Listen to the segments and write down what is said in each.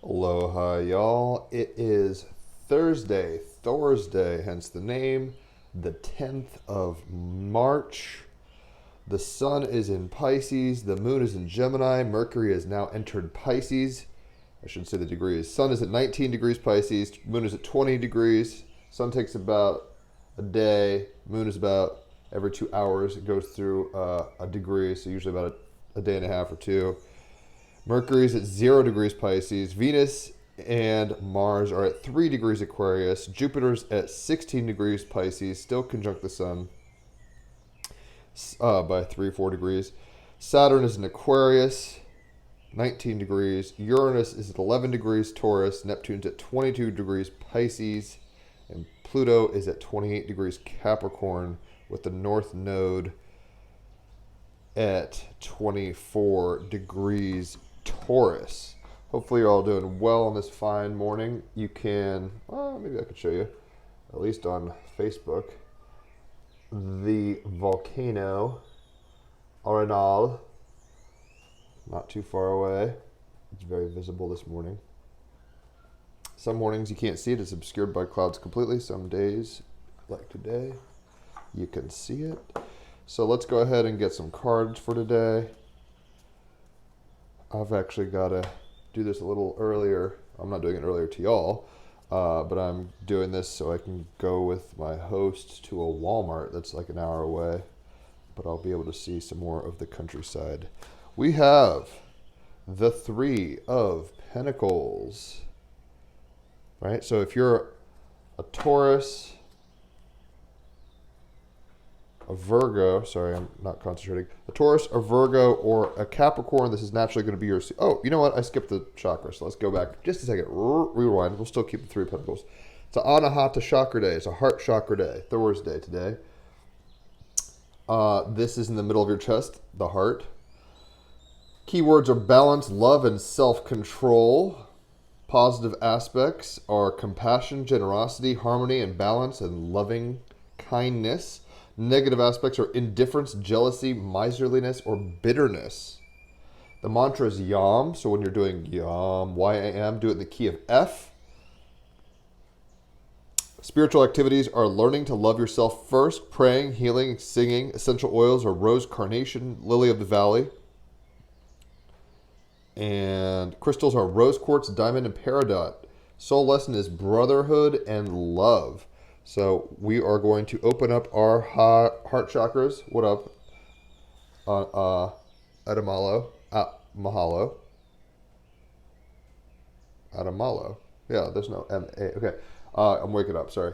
Aloha, y'all. It is Thursday, hence the name, the 10th of March. The sun is in Pisces, the moon is in Gemini, Mercury has now entered Pisces. I should say the degrees. Sun is at 19 degrees Pisces, moon is at 20 degrees. Sun takes about a day, moon is about every 2 hours. It goes through a degree, so usually about a day and a half or two. Mercury is at 0 degrees Pisces. Venus and Mars are at 3 degrees Aquarius. Jupiter's at 16 degrees Pisces, still conjunct the sun by 3-4 degrees. Saturn is in Aquarius, 19 degrees. Uranus is at 11 degrees Taurus. Neptune's at 22 degrees Pisces. And Pluto is at 28 degrees Capricorn with the North Node at 24 degrees Taurus. Hopefully you're all doing well on this fine morning. You can, maybe I could show you, at least on Facebook, the volcano Arenal, not too far away. It's very visible this morning. Some mornings you can't see it. It's obscured by clouds completely. Some days, like today, you can see it. So let's go ahead and get some cards for today. I've actually got to do this a little earlier. I'm not doing it earlier to y'all, but I'm doing this so I can go with my host to a Walmart that's like an hour away, but I'll be able to see some more of the countryside. We have the 3 of Pentacles, right? So if you're a Taurus, a Virgo, sorry, I'm not concentrating. A Taurus, a Virgo, or a Capricorn, this is naturally going to be your... Oh, you know what? I skipped the chakra, so let's go back just a second. Rewind. We'll still keep the 3 of Pentacles. It's an Anahata Chakra day. It's a heart chakra day. Thursday today. This is in the middle of your chest, the heart. Keywords are balance, love, and self-control. Positive aspects are compassion, generosity, harmony, and balance, and loving kindness. Negative aspects are indifference, jealousy, miserliness, or bitterness. The mantra is YAM. So when you're doing YAM, Y-A-M, do it in the key of F. Spiritual activities are learning to love yourself first, praying, healing, singing. Essential oils are rose, carnation, lily of the valley. And crystals are rose quartz, diamond, and peridot. Soul lesson is brotherhood and love. So we are going to open up our heart chakras. What up? Mahalo. Adamalo. Yeah, there's no M-A. Okay. I'm waking up. Sorry.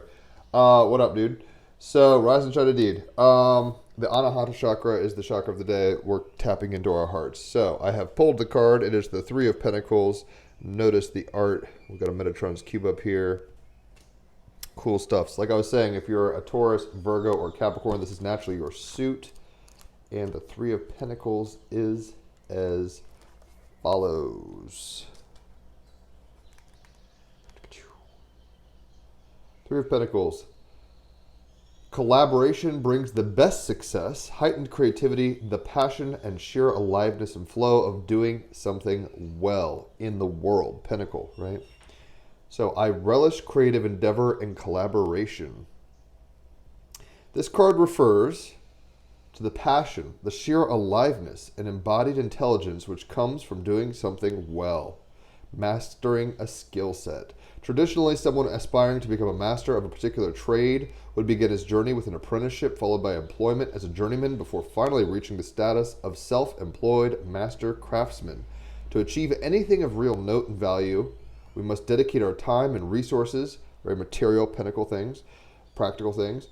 What up, dude? So, rise and shine indeed. The Anahata Chakra is the chakra of the day. We're tapping into our hearts. So, I have pulled the card. It is the 3 of Pentacles. Notice the art. We've got a Metatron's cube up here. Cool stuff. So like I was saying, if you're a Taurus, Virgo, or Capricorn, this is naturally your suit. And the 3 of Pentacles is as follows. 3 of Pentacles. Collaboration brings the best success, heightened creativity, the passion, and sheer aliveness and flow of doing something well in the world. Pentacle, right? So I relish creative endeavor and collaboration. This card refers to the passion, the sheer aliveness, and embodied intelligence which comes from doing something well, mastering a skill set. Traditionally, someone aspiring to become a master of a particular trade would begin his journey with an apprenticeship followed by employment as a journeyman before finally reaching the status of self-employed master craftsman. To achieve anything of real note and value, we must dedicate our time and resources, very material, pinnacle things, practical things,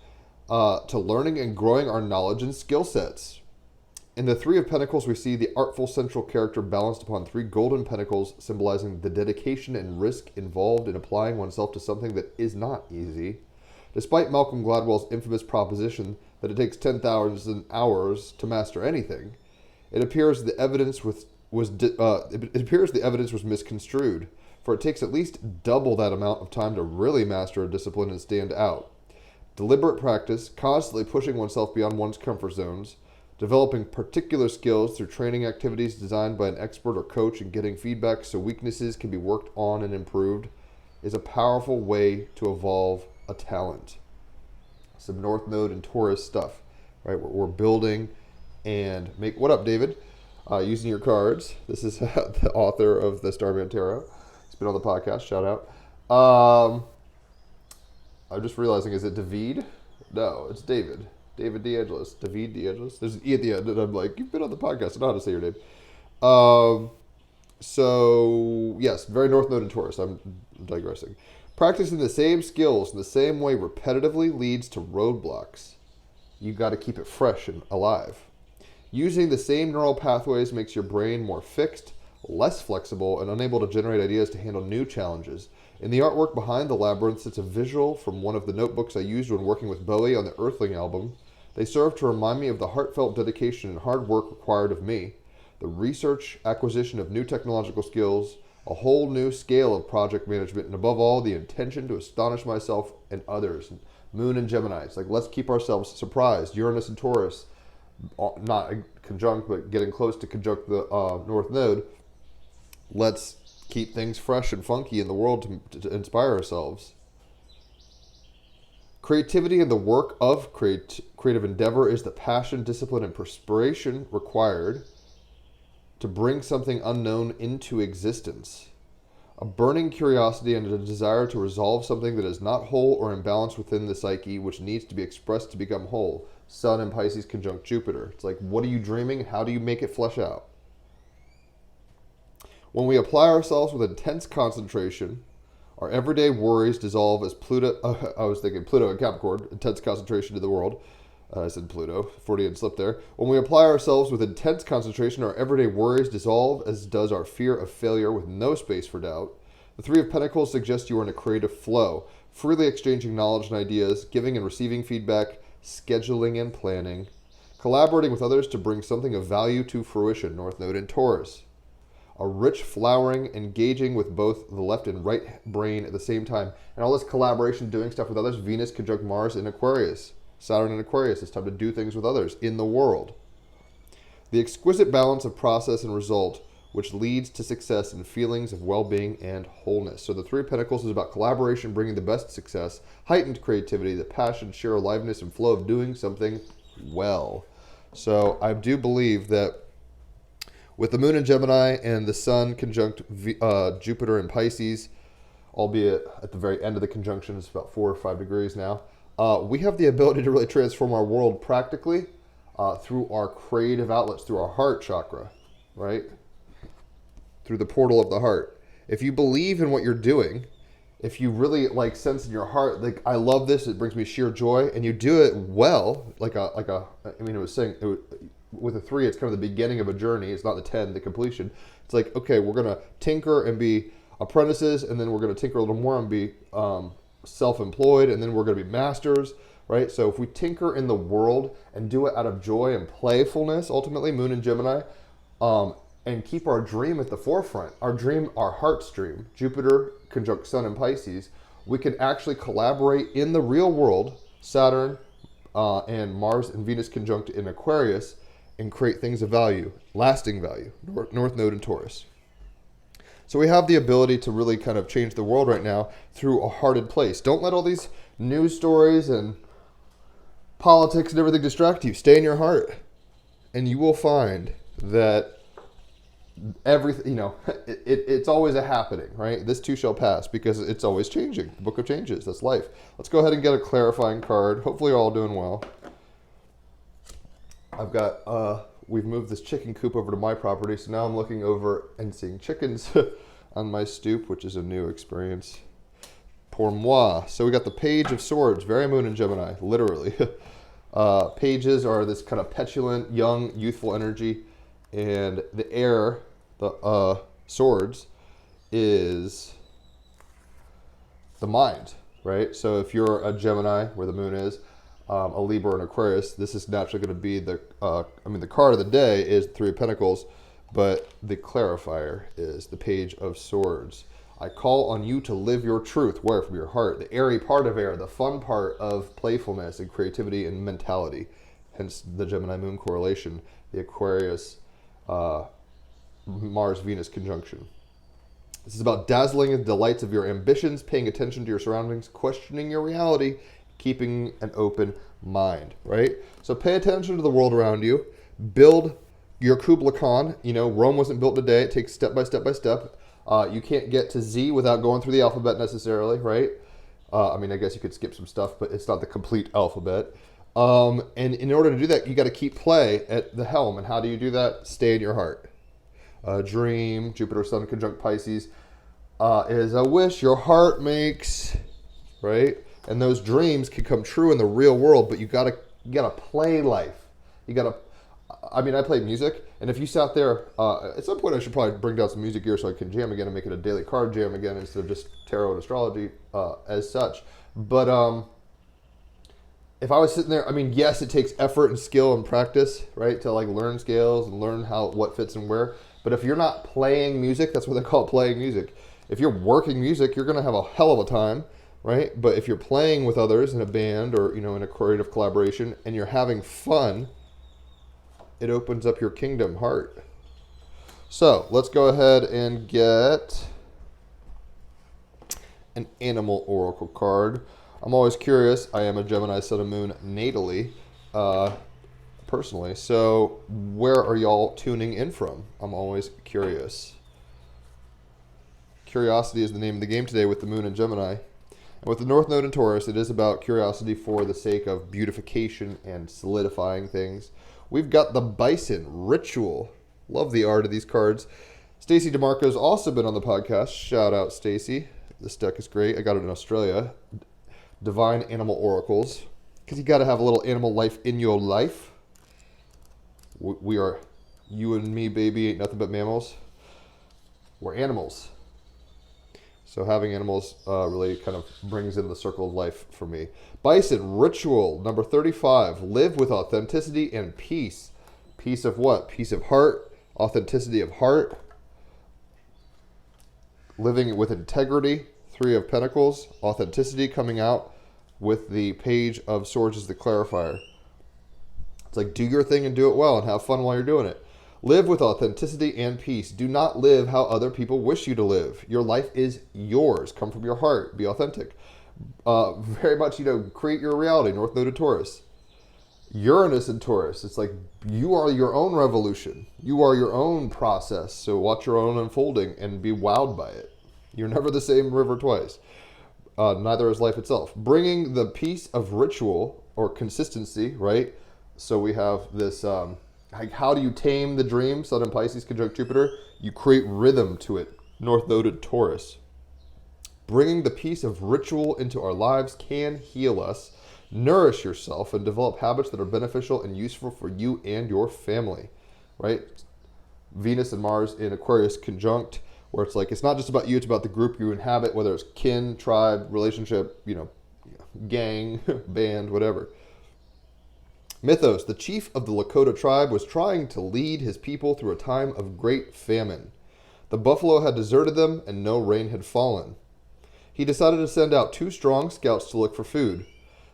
to learning and growing our knowledge and skill sets. In the 3 of Pentacles, we see the artful central character balanced upon 3 golden pentacles, symbolizing the dedication and risk involved in applying oneself to something that is not easy. Despite Malcolm Gladwell's infamous proposition that it takes 10,000 hours to master anything, it appears the evidence was misconstrued. For it takes at least double that amount of time to really master a discipline and stand out. Deliberate practice, constantly pushing oneself beyond one's comfort zones, Developing particular skills through training activities designed by an expert or coach and getting feedback so weaknesses can be worked on and improved is a powerful way to evolve a talent. Some North Node and Taurus stuff, right? We're building and make. What up, David? Using your cards. This is the author of the Starman Tarot. He's been on the podcast. Shout out. I'm just realizing, is it David? No, it's David. David DeAngelis. David DeAngelis. There's an E at the end, and I'm like, you've been on the podcast. I know how to say your name. So, yes, very North Node and Taurus. I'm digressing. Practicing the same skills in the same way repetitively leads to roadblocks. You got to keep it fresh and alive. Using the same neural pathways makes your brain more fixed, less flexible, and unable to generate ideas to handle new challenges. In the artwork behind the labyrinth sits a visual from one of the notebooks I used when working with Bowie on the Earthling album. They serve to remind me of the heartfelt dedication and hard work required of me, the research, acquisition of new technological skills, a whole new scale of project management, and above all, the intention to astonish myself and others. Moon and Gemini. It's like, let's keep ourselves surprised. Uranus and Taurus, not conjunct, but getting close to conjunct the North Node. Let's keep things fresh and funky in the world to inspire ourselves. Creativity and the work of creative endeavor is the passion, discipline, and perspiration required to bring something unknown into existence. A burning curiosity and a desire to resolve something that is not whole or imbalanced within the psyche, which needs to be expressed to become whole. Sun and Pisces conjunct Jupiter. It's like, what are you dreaming? How do you make it flesh out? When we apply ourselves with intense concentration, our everyday worries dissolve as Pluto, I was thinking Pluto and Capricorn, intense concentration to the world. I said Pluto, Freudian slip there. When we apply ourselves with intense concentration, our everyday worries dissolve, as does our fear of failure with no space for doubt. The Three of Pentacles suggests you are in a creative flow, freely exchanging knowledge and ideas, giving and receiving feedback, scheduling and planning, collaborating with others to bring something of value to fruition, North Node in Taurus. A rich flowering, engaging with both the left and right brain at the same time. And all this collaboration, doing stuff with others, Venus conjunct Mars in Aquarius. Saturn in Aquarius, it's time to do things with others in the world. The exquisite balance of process and result, which leads to success and feelings of well-being and wholeness. So the Three of Pentacles is about collaboration, bringing the best success, heightened creativity, the passion, sheer aliveness, and flow of doing something well. So I do believe that with the Moon in Gemini and the Sun conjunct Jupiter in Pisces, albeit at the very end of the conjunction, it's about 4 or 5 degrees now, we have the ability to really transform our world practically through our creative outlets, through our heart chakra, right? Through the portal of the heart. If you believe in what you're doing, if you really like sense in your heart, like, I love this, it brings me sheer joy, and you do it well, it was saying, with a 3, it's kind of the beginning of a journey. It's not the 10, the completion. It's like, okay, we're going to tinker and be apprentices, and then we're going to tinker a little more and be self-employed, and then we're going to be masters, right? So if we tinker in the world and do it out of joy and playfulness, ultimately, Moon and Gemini, and keep our dream at the forefront, our dream, our heart's dream, Jupiter conjunct Sun and Pisces, we can actually collaborate in the real world, Saturn and Mars and Venus conjunct in Aquarius, and create things of value, lasting value, North Node and Taurus. So we have the ability to really kind of change the world right now through a hearted place. Don't let all these news stories and politics and everything distract you. Stay in your heart, and you will find that everything, it's always a happening, right? This too shall pass, because it's always changing. The book of changes, that's life. Let's go ahead and get a clarifying card. Hopefully you're all doing well. I've got, we've moved this chicken coop over to my property, so now I'm looking over and seeing chickens on my stoop, which is a new experience. Pour moi. So we got the Page of Swords, very Moon in Gemini, literally. Pages are this kind of petulant, young, youthful energy, and the air, the swords, is the mind, right? So if you're a Gemini, where the moon is, a Libra and Aquarius, this is naturally going to be the card of the day is Three of Pentacles, but the clarifier is the Page of Swords. I call on you to live your truth. Where? From your heart. The airy part of air, the fun part of playfulness and creativity and mentality. hence the Gemini moon correlation, the Aquarius Mars-Venus conjunction. This is about dazzling the delights of your ambitions, paying attention to your surroundings, questioning your reality, keeping an open mind, right? So pay attention to the world around you, build your Kubla Khan. You know, Rome wasn't built in a day. It takes step by step by step. You can't get to Z without going through the alphabet necessarily, right? I mean, I guess you could skip some stuff, but it's not the complete alphabet. And in order to do that, you got to keep play at the helm. And how do you do that? Stay in your heart. Dream, Jupiter, Sun conjunct Pisces, is a wish your heart makes, right? And those dreams can come true in the real world, but you gotta play life. You gotta. I mean, I play music, and if you sat there, at some point I should probably bring down some music gear so I can jam again and make it a daily card jam again instead of just tarot and astrology as such. But if I was sitting there, I mean, yes, it takes effort and skill and practice, right, to like learn scales and learn what fits and where. But if you're not playing music, that's what they call it, playing music. If you're working music, you're going to have a hell of a time, right? But if you're playing with others in a band or, you know, in a creative collaboration and you're having fun, it opens up your kingdom heart. So let's go ahead and get an animal oracle card. I'm always curious. I am a Gemini Sun and Moon natally, personally. So where are y'all tuning in from? I'm always curious. Curiosity is the name of the game today with the Moon in Gemini. And with the North Node in Taurus, it is about curiosity for the sake of beautification and solidifying things. We've got the Bison Ritual. Love the art of these cards. Stacey DeMarco's also been on the podcast. Shout out, Stacey. This deck is great. I got it in Australia. Divine Animal Oracles. Because you got to have a little animal life in your life. We are, you and me, baby, ain't nothing but mammals. We're animals. So having animals really kind of brings in the circle of life for me. Bison Ritual, number 35. Live with authenticity and peace. Peace of what? Peace of heart. Authenticity of heart. Living with integrity. 3 of Pentacles. Authenticity coming out with the Page of Swords as the clarifier. It's like do your thing and do it well and have fun while you're doing it. Live with authenticity and peace. Do not live how other people wish you to live. Your life is yours. Come from your heart. Be authentic. Very much, you know, create your reality. North Node of Taurus. Uranus in Taurus. It's like you are your own revolution. You are your own process. So watch your own unfolding and be wowed by it. You're never the same river twice. Neither is life itself. Bringing the peace of ritual or consistency, right? So we have this... how do you tame the dream? Sun and Pisces conjunct Jupiter. You create rhythm to it. North Node of Taurus. Bringing the piece of ritual into our lives can heal us. Nourish yourself and develop habits that are beneficial and useful for you and your family. Right? Venus and Mars in Aquarius conjunct, where it's like, it's not just about you, it's about the group you inhabit, whether it's kin, tribe, relationship, you know, gang, band, whatever. Mythos, the chief of the Lakota tribe, was trying to lead his people through a time of great famine. The buffalo had deserted them, and no rain had fallen. He decided to send out 2 strong scouts to look for food.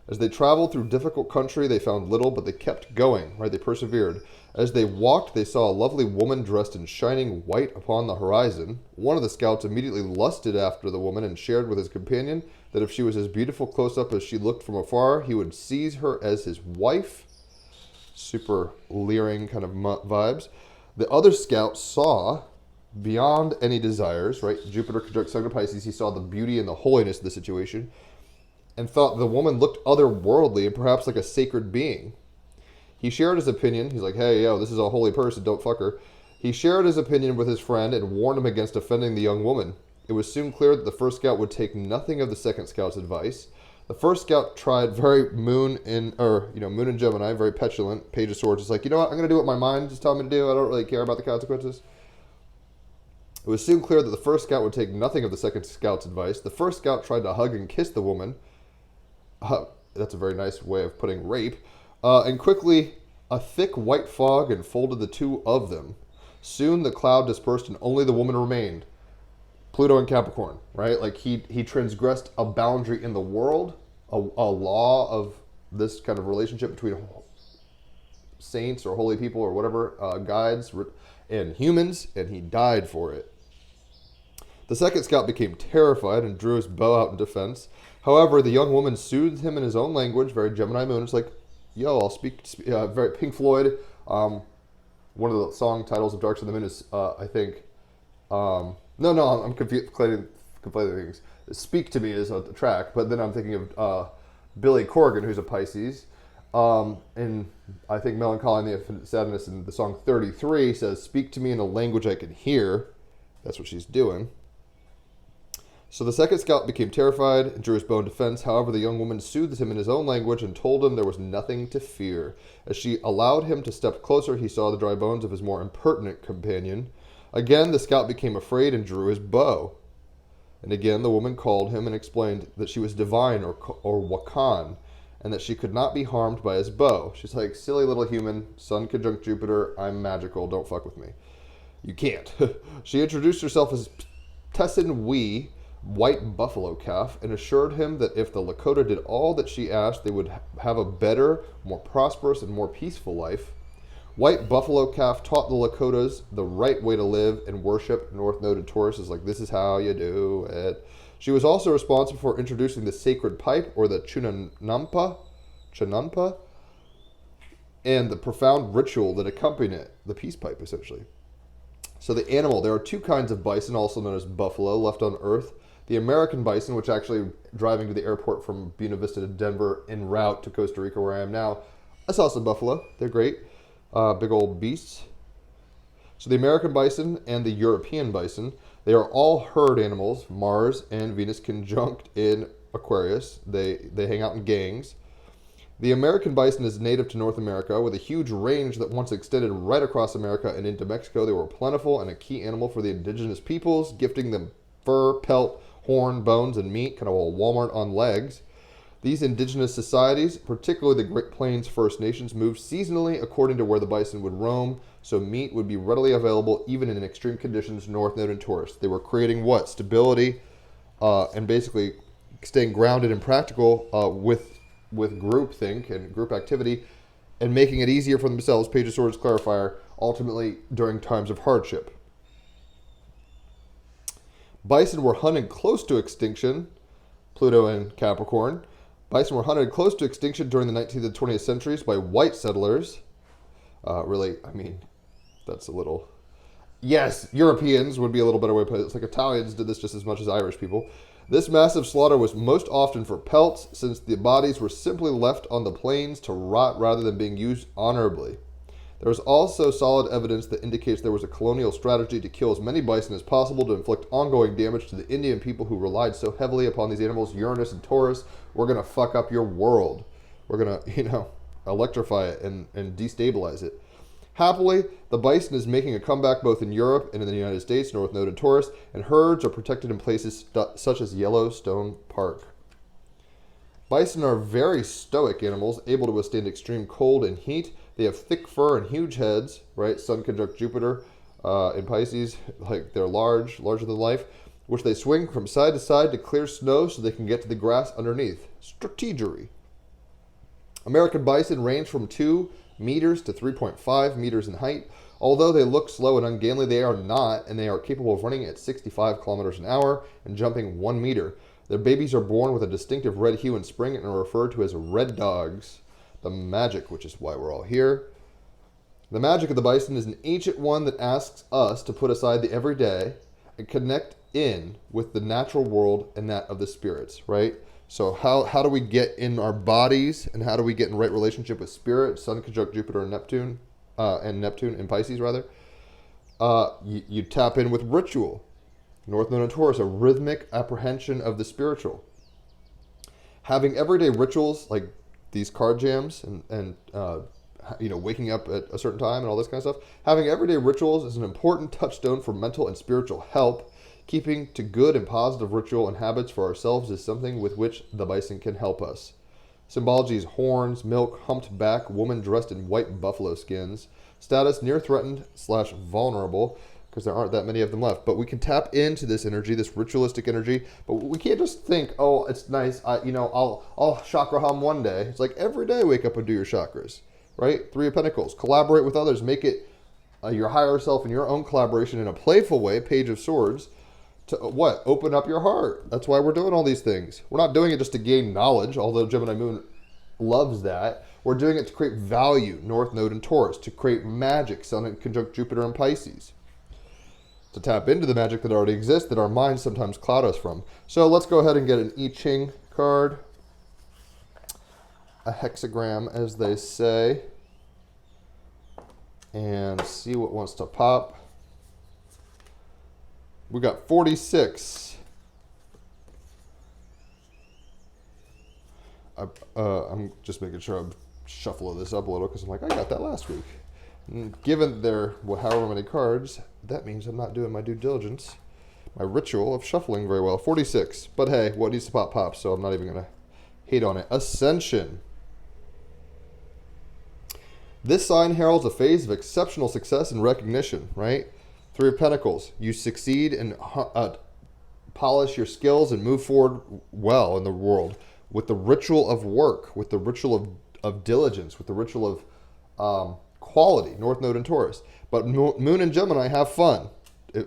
As they traveled through difficult country, they found little, but they kept going, right? They persevered. As they walked, they saw a lovely woman dressed in shining white upon the horizon. One of the scouts immediately lusted after the woman and shared with his companion that if she was as beautiful close up as she looked from afar, he would seize her as his wife. Super leering kind of vibes. The other scout saw beyond any desires, right? Jupiter conjunct Sun and Pisces. He saw the beauty and the holiness of the situation and thought the woman looked otherworldly and perhaps like a sacred being. He shared his opinion. He's like, hey, yo, this is a holy person. Don't fuck her. He shared his opinion with his friend and warned him against offending the young woman. It was soon clear that the first scout would take nothing of the second scout's advice. The first scout tried very Moon in Gemini, very petulant. Page of Swords is like, you know what? I'm going to do what my mind just tells me to do. I don't really care about the consequences. It was soon clear that the first scout would take nothing of the second scout's advice. The first scout tried to hug and kiss the woman. That's a very nice way of putting rape. And quickly, a thick white fog enfolded the 2 of them. Soon the cloud dispersed and only the woman remained. Pluto and Capricorn, right? Like he transgressed a boundary in the world, a law of this kind of relationship between saints or holy people or whatever, guides and humans, and he died for it. The second scout became terrified and drew his bow out in defense. However, the young woman soothed him in his own language, very Gemini moon. It's like, yo, I'll speak, very Pink Floyd. One of the song titles of Dark Side of the Moon is, I think, I'm conflating things. Speak to Me is a track, but then I'm thinking of Billy Corgan, who's a Pisces. And I think Melancholy and the Infinite Sadness in the song 33 says, speak to me in a language I can hear. That's what she's doing. So the second scout became terrified and drew his bow in defense. However, the young woman soothed him in his own language and told him there was nothing to fear. As she allowed him to step closer, he saw the dry bones of his more impertinent companion. Again, the scout became afraid and drew his bow. And again, the woman called him and explained that she was divine or Wakan, and that she could not be harmed by his bow. She's like, silly little human, Sun conjunct Jupiter, I'm magical, don't fuck with me. You can't. She introduced herself as Tessin Wee, white buffalo calf, and assured him that if the Lakota did all that she asked, they would have a better, more prosperous, and more peaceful life. White buffalo calf taught the Lakotas the right way to live and worship. North Node and Taurus is like, this is how you do it. She was also responsible for introducing the sacred pipe, or the Chunanpa, and the profound ritual that accompanied it, the peace pipe, essentially. So the animal, there are two kinds of bison, also known as buffalo, left on Earth. The American bison, which actually, driving to the airport from Buena Vista to Denver en route to Costa Rica, where I am now, I saw some buffalo. They're great. Big old beasts. So the American bison and the European bison, they are all herd animals. Mars and Venus conjunct in Aquarius. They hang out in gangs. The American bison is native to North America with a huge range that once extended right across America and into Mexico. They were plentiful and a key animal for the indigenous peoples, gifting them fur, pelt, horn, bones, and meat, kind of a Walmart on legs. These indigenous societies, particularly the Great Plains First Nations, moved seasonally according to where the bison would roam, so meat would be readily available even in extreme conditions, North Node and Taurus. They were creating what? Stability, and basically staying grounded and practical with groupthink and group activity, and making it easier for themselves, Page of Swords clarifier, ultimately during times of hardship. Bison were hunted close to extinction, Pluto and Capricorn. Bison were hunted close to extinction during the 19th and 20th centuries by white settlers. Really, I mean, that's a little... Yes, Europeans would be a little better way to put it. It's like Italians did this just as much as Irish people. This massive slaughter was most often for pelts, since the bodies were simply left on the plains to rot rather than being used honorably. There is also solid evidence that indicates there was a colonial strategy to kill as many bison as possible to inflict ongoing damage to the Indian people who relied so heavily upon these animals. Uranus and Taurus, we're going to fuck up your world. We're going to, electrify it and destabilize it. Happily, the bison is making a comeback both in Europe and in the United States, North Node and Taurus, and herds are protected in places such as Yellowstone Park. Bison are very stoic animals, able to withstand extreme cold and heat. They have thick fur and huge heads, right? Sun conjunct Jupiter in Pisces, like they're larger than life, which they swing from side to side to clear snow so they can get to the grass underneath. Strategery. American bison range from 2 meters to 3.5 meters in height. Although they look slow and ungainly, they are not, and they are capable of running at 65 kilometers an hour and jumping 1 meter. Their babies are born with a distinctive red hue in spring and are referred to as red dogs. The magic, which is why we're all here. The magic of the bison is an ancient one that asks us to put aside the everyday and connect in with the natural world and that of the spirits, right? So how do we get in our bodies, and how do we get in right relationship with spirit? Sun conjunct Jupiter and Neptune in Pisces, rather. You tap in with ritual. North Node and Taurus, a rhythmic apprehension of the spiritual. Having everyday rituals like these card jams and waking up at a certain time and all this kind of stuff. Having everyday rituals is an important touchstone for mental and spiritual help. Keeping to good and positive ritual and habits for ourselves is something with which the bison can help us. Symbology is horns, milk, humped back, woman dressed in white buffalo skins. Status near threatened / vulnerable, because there aren't that many of them left. But we can tap into this energy, this ritualistic energy. But we can't just think, oh, it's nice. I'll chakra hum one day. It's like every day wake up and do your chakras. right? Three of Pentacles. Collaborate with others. Make it your higher self and your own collaboration in a playful way. Page of Swords. To what? Open up your heart. That's why we're doing all these things. We're not doing it just to gain knowledge, although Gemini Moon loves that. We're doing it to create value, North Node in Taurus, to create magic, Sun in conjunct Jupiter and Pisces, to tap into the magic that already exists that our minds sometimes cloud us from. So let's go ahead and get an I Ching card, a hexagram, as they say, and see what wants to pop. We got 46. I'm just making sure I'm shuffling this up a little because I'm like, I got that last week. And given there were however many cards, that means I'm not doing my due diligence, my ritual of shuffling very well. 46. But hey, what needs to pop, pops, so I'm not even going to hate on it. Ascension. This sign heralds a phase of exceptional success and recognition, right? Three of Pentacles. You succeed and polish your skills and move forward well in the world with the ritual of work, with the ritual of diligence, with the ritual of quality, North Node in Taurus. But Moon and Gemini have fun.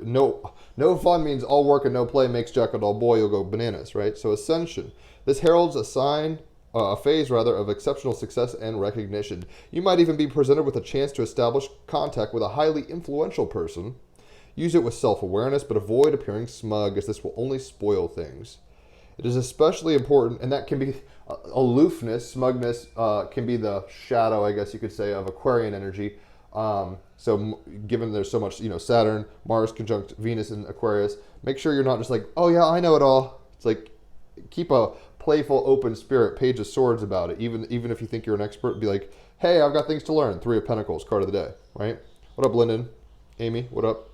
No fun means all work and no play makes Jack a dull boy. You'll go bananas, right? So Ascension. This heralds a phase of exceptional success and recognition. You might even be presented with a chance to establish contact with a highly influential person. Use it with self-awareness, but avoid appearing smug, as this will only spoil things. It is especially important, and that can be aloofness, smugness, can be the shadow, I guess you could say, of Aquarian energy. So given there's so much, Saturn, Mars conjunct Venus in Aquarius, make sure you're not just like, oh yeah, I know it all. It's like, keep a playful, open spirit, Page of Swords about it. Even if you think you're an expert, be like, hey, I've got things to learn. Three of Pentacles, card of the day, right? What up, Lyndon? Amy, what up?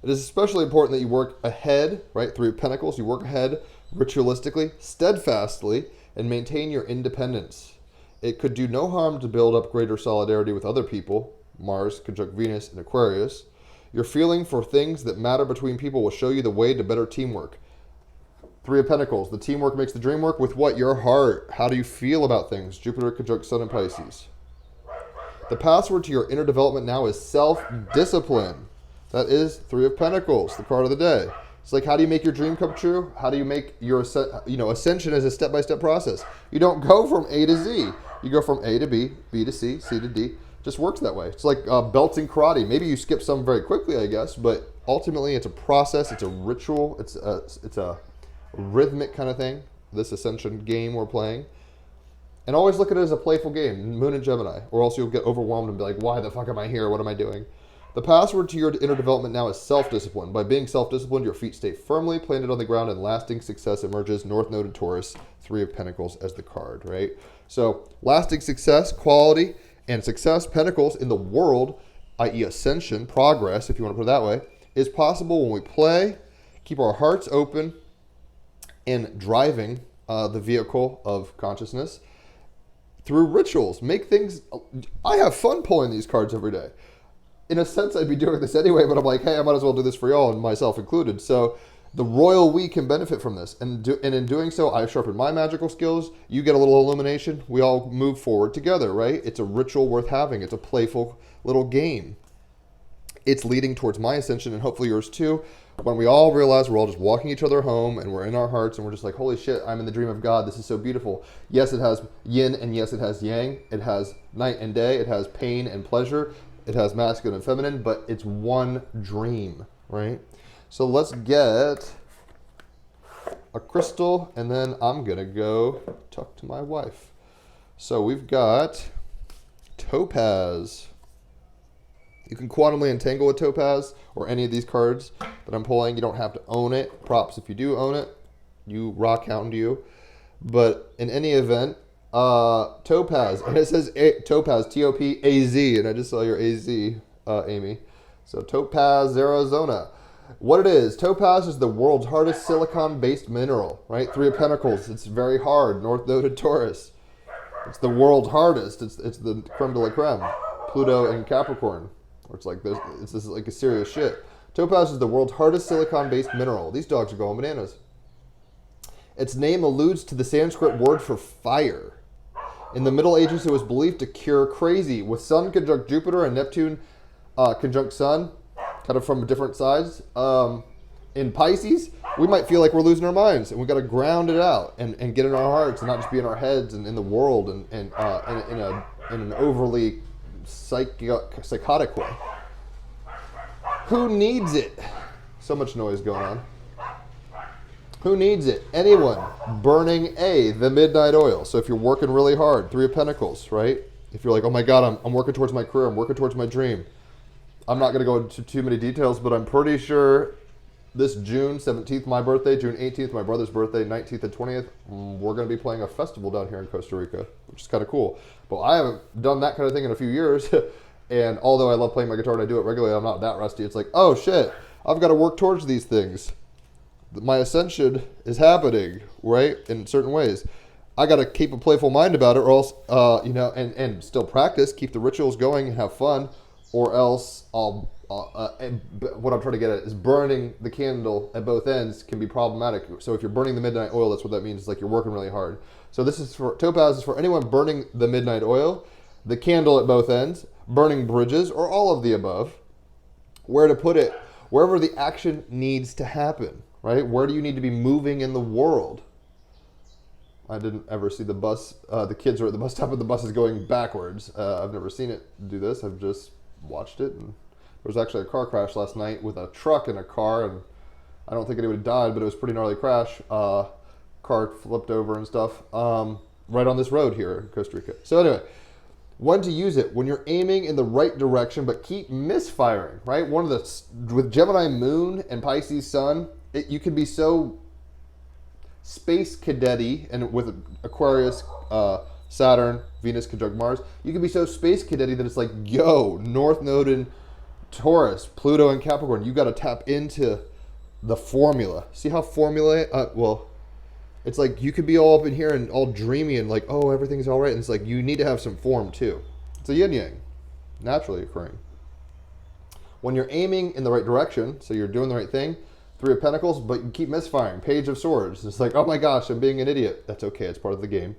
It is especially important that you work ahead, right? Three of Pentacles, you work ahead ritualistically, steadfastly, and maintain your independence. It could do no harm to build up greater solidarity with other people, Mars conjunct Venus in Aquarius. Your feeling for things that matter between people will show you the way to better teamwork. Three of Pentacles, the teamwork makes the dream work with what? Your heart. How do you feel about things? Jupiter conjunct Sun in Pisces. The password to your inner development now is self-discipline. That is Three of Pentacles, the card of the day. It's like, how do you make your dream come true? How do you make your, ascension as a step-by-step process? You don't go from A to Z. You go from A to B, B to C, C to D. It just works that way. It's like belts in karate. Maybe you skip some very quickly, I guess, but ultimately it's a process. It's a ritual. It's a rhythmic kind of thing, this ascension game we're playing. And always look at it as a playful game, Moon and Gemini, or else you'll get overwhelmed and be like, why the fuck am I here? What am I doing? The password to your inner development now is self-discipline. By being self-disciplined, your feet stay firmly planted on the ground and lasting success emerges. North Node in Taurus, Three of Pentacles as the card, right? So lasting success, quality, and success, Pentacles in the world, i.e. ascension, progress, if you want to put it that way, is possible when we play, keep our hearts open, and driving the vehicle of consciousness through rituals. Make things... I have fun pulling these cards every day. In a sense, I'd be doing this anyway, but I'm like, hey, I might as well do this for y'all, and myself included. So the royal we can benefit from this. And in doing so, I've sharpened my magical skills. You get a little illumination. We all move forward together, right? It's a ritual worth having. It's a playful little game. It's leading towards my ascension and hopefully yours too. When we all realize we're all just walking each other home and we're in our hearts and we're just like, holy shit, I'm in the dream of God. This is so beautiful. Yes, it has yin and yes, it has yang. It has night and day. It has pain and pleasure. It has masculine and feminine, but it's one dream, right? So let's get a crystal, and then I'm going to go talk to my wife. So we've got Topaz. You can quantumly entangle with Topaz or any of these cards that I'm pulling. You don't have to own it. Props if you do own it. You rock, hound you. But in any event, Topaz, and it says Topaz, T-O-P-A-Z, and I just saw your A-Z, Amy. So Topaz, Arizona. What it is, Topaz is the world's hardest silicon-based mineral, right? Three of Pentacles, it's very hard, North Node in Taurus. It's the world's hardest, it's the creme de la creme. Pluto in Capricorn, where it's like, this is like a serious shit. Topaz is the world's hardest silicon-based mineral. These dogs are going bananas. Its name alludes to the Sanskrit word for fire. In the Middle Ages, it was believed to cure crazy. With Sun conjunct Jupiter and Neptune conjunct Sun, kind of from different sides. In Pisces, we might feel like we're losing our minds, and we got to ground it out and get in our hearts and not just be in our heads and in the world and in an overly psychotic way. Who needs it? So much noise going on. Who needs it? Anyone burning the midnight oil. So if you're working really hard, 3 of Pentacles, right? If you're like, oh my God, I'm working towards my career, I'm working towards my dream. I'm not going to go into too many details, but I'm pretty sure this June 17th, my birthday, June 18th, my brother's birthday, 19th and 20th, we're going to be playing a festival down here in Costa Rica, which is kind of cool. But I haven't done that kind of thing in a few years. And although I love playing my guitar and I do it regularly, I'm not that rusty. It's like, oh shit, I've got to work towards these things. My ascension is happening, right? In certain ways. I got to keep a playful mind about it, or else, and still practice, keep the rituals going and have fun, or else what I'm trying to get at is burning the candle at both ends can be problematic. So if you're burning the midnight oil, that's what that means. It's like you're working really hard. So this is for Topaz, is for anyone burning the midnight oil, the candle at both ends, burning bridges, or all of the above. Where to put it? Wherever the action needs to happen, right? Where do you need to be moving in the world? I didn't ever see the bus. The kids are at the bus stop and the bus is going backwards. I've never seen it do this. I've just watched it. And there was actually a car crash last night with a truck and a car, and I don't think anybody died, but it was a pretty gnarly crash. Car flipped over and stuff right on this road here in Costa Rica. So anyway, when to use it? When you're aiming in the right direction, but keep misfiring, right? With Gemini Moon and Pisces Sun, you can be so space cadet-y, and with Aquarius, Saturn, Venus conjunct Mars, you can be so space cadet-y that it's like, yo, North Node in Taurus, Pluto in Capricorn, you got to tap into the formula. See how it's like you could be all up in here and all dreamy and like, oh, everything's all right. And it's like you need to have some form too. It's a yin-yang, naturally occurring. When you're aiming in the right direction, so you're doing the right thing, 3 of Pentacles, but you keep misfiring. Page of Swords. It's like, oh my gosh, I'm being an idiot. That's okay. It's part of the game.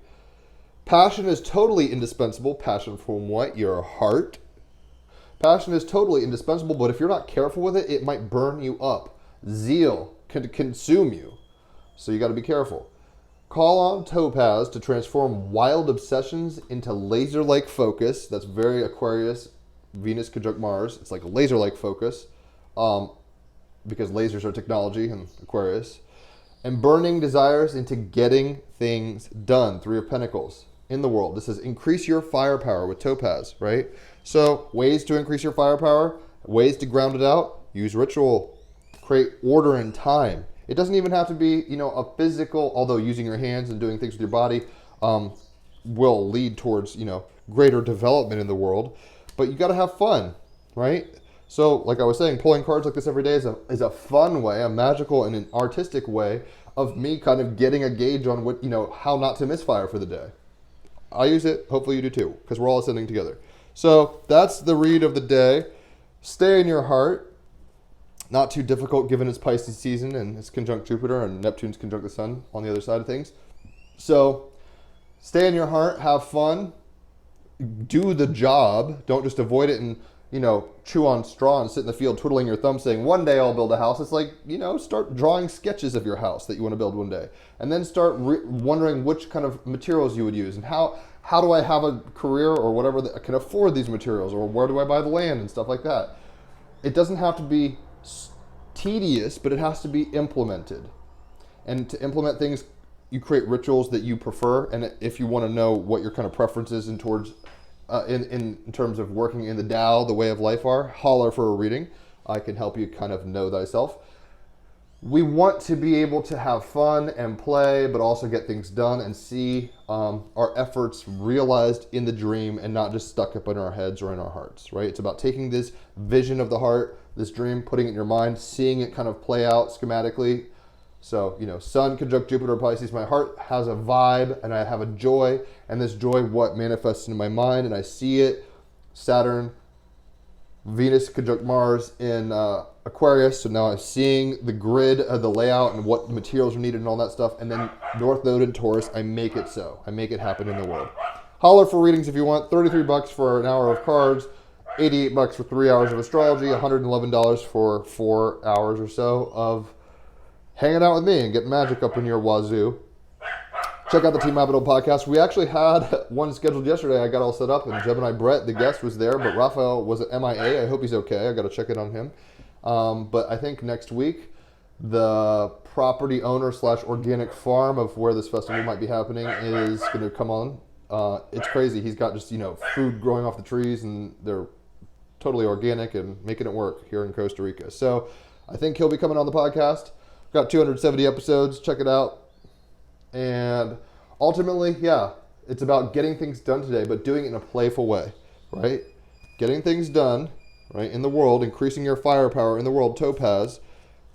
Passion is totally indispensable. Passion from what? Your heart. Passion is totally indispensable, but if you're not careful with it, it might burn you up. Zeal can consume you. So you got to be careful. Call on Topaz to transform wild obsessions into laser-like focus. That's very Aquarius, Venus conjunct Mars. It's like a laser-like focus because lasers are technology in Aquarius. And burning desires into getting things done. 3 of Pentacles in the world. This is increase your firepower with Topaz, right? So ways to increase your firepower, ways to ground it out, use ritual, create order and time. It doesn't even have to be, a physical, although using your hands and doing things with your body will lead towards, greater development in the world. But you got to have fun, right? So like I was saying, pulling cards like this every day is a fun way, a magical and an artistic way of me kind of getting a gauge on what, how not to misfire for the day. I use it. Hopefully you do too, because we're all ascending together. So that's the read of the day. Stay in your heart. Not too difficult given it's Pisces season and it's conjunct Jupiter and Neptune's conjunct the Sun on the other side of things. So stay in your heart, have fun, do the job. Don't just avoid it and, chew on straw and sit in the field twiddling your thumb saying, one day I'll build a house. It's like, start drawing sketches of your house that you want to build one day. And then start wondering which kind of materials you would use and how do I have a career or whatever that I can afford these materials, or where do I buy the land and stuff like that. It doesn't have to be tedious, but it has to be implemented. And to implement things, you create rituals that you prefer. And if you want to know what your kind of preferences in towards in terms of working in the Tao, the way of life are, holler for a reading. I can help you kind of know thyself. We want to be able to have fun and play, but also get things done and see our efforts realized in the dream and not just stuck up in our heads or in our hearts, right? It's about taking this vision of the heart, this dream, putting it in your mind, seeing it kind of play out schematically. So, Sun conjunct Jupiter, Pisces, my heart has a vibe and I have a joy, and this joy manifests in my mind and I see it. Saturn, Venus conjunct Mars in Aquarius, so now I'm seeing the grid of the layout and what materials are needed and all that stuff. And then North Node in Taurus, I make it so. I make it happen in the world. Holler for readings if you want. $33 for an hour of cards. $88 for 3 hours of astrology. $111 for 4 hours or so of hanging out with me and getting magic up in your wazoo. Check out the TEAMrabbithole podcast. We actually had one scheduled yesterday. I got all set up, and Gemini Brett, the guest, was there, but Raphael was at MIA. I hope he's okay. I got to check in on him. But I think next week, the property owner / organic farm of where this festival might be happening is going to come on. It's crazy. He's got just, food growing off the trees, and they're totally organic and making it work here in Costa Rica. So I think he'll be coming on the podcast. Got 270 episodes. Check it out. And ultimately, yeah, it's about getting things done today, but doing it in a playful way, right? Getting things done, right, in the world, increasing your firepower in the world, Topaz,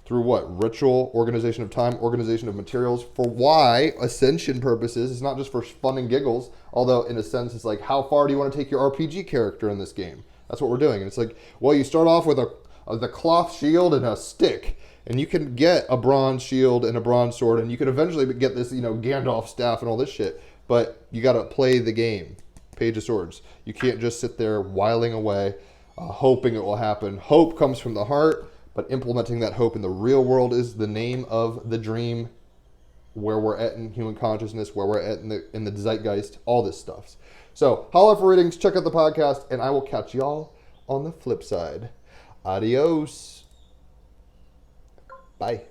through what? Ritual, organization of time, organization of materials. For why? Ascension purposes. It's not just for fun and giggles, although in a sense, it's like, how far do you want to take your RPG character in this game? That's what we're doing. And it's like, well, you start off with the cloth shield and a stick. And you can get a bronze shield and a bronze sword, and you can eventually get this, Gandalf staff and all this shit. But you got to play the game. Page of Swords. You can't just sit there whiling away, hoping it will happen. Hope comes from the heart, but implementing that hope in the real world is the name of the dream, where we're at in human consciousness, where we're at in the zeitgeist, all this stuff. So, holler for readings, check out the podcast, and I will catch y'all on the flip side. Adios. Bye.